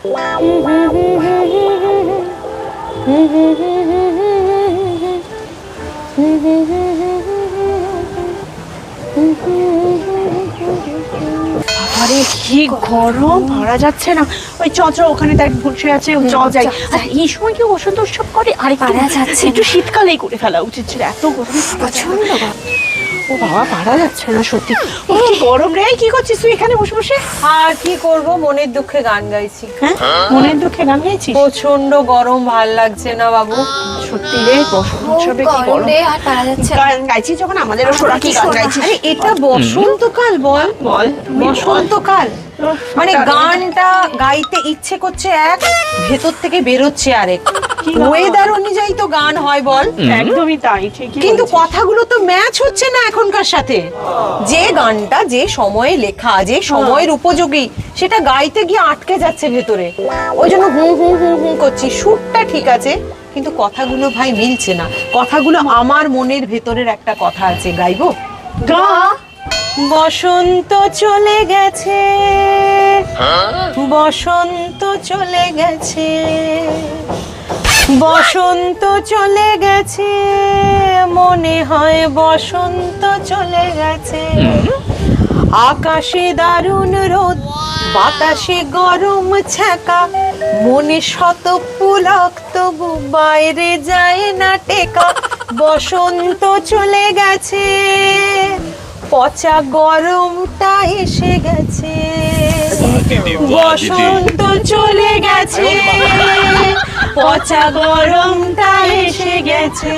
আরে কি গরম, ভাড়া যাচ্ছে না। ওই চ ওখানে দেখ বসে আছে, চ যাই। আর এই সময় কি বসন্ত উৎসব করে? আরে পারা যাচ্ছে একটু শীতকালেই করে ফেলা উচিত ছিল, এত গরম প্রচন্ড। ও বাবা, পারা যাচ্ছে না সত্যি। ও কি গরম রে, কি করছিস তুই এখানে বসে বসে? আর কি করব, মনের দুঃখে গান গাইছি। হ্যাঁ, মনের দুঃখে গান গাইছিস? প্রচন্ড গরম, ভাল লাগছে না বাবু। সত্যি রে, বসন্ত উৎসবে কি গরম। আর পারা যাচ্ছে না। গান গাইছিস যখন আমাদেরও শোনা, কি গান গাইছিস? আরে এটা বসন্তকাল, বল বল বসন্তকাল। মানে গানটা গাইতে ইচ্ছে করছে এক, ভেতর থেকে বেরোচ্ছে আরেক। ওয়েদার অনুযায়ী তো গান হয় বল। একদমই তাই, ঠিকই কিন্তু বলেছিস। কথাগুলো তো ম্যাচ হচ্ছে না এখনকার সাথে। যে গানটা যে সময়ে লেখা, যে সময়ের উপযোগী, সেটা গাইতে গিয়ে আটকে যাচ্ছে ভেতরে। ওই জন্য হুম হুম হুম হুম করছি। সুরটা ঠিক আছে, কিন্তু কথাগুলো ভাই মিলছে না। কথাগুলো আমার মনের ভেতরের একটা কথা আছে, গাইবো? গা। বসন্ত চলে গেছে, বসন্ত চলে গেছে, বসন্ত চলে গেছে, মনে হয় বসন্ত চলে গেছে। আকাশে দারুণ রোদ, বাতাসে গরম ছ্যাঁকা, মনে শত পুলক, তবু বাইরে যায় না টেকা। বসন্ত চলে গেছে, পচা গরমটা এসে গেছে। বসন্ত চলে গেছে, পচা গরমটা এসে গেছে।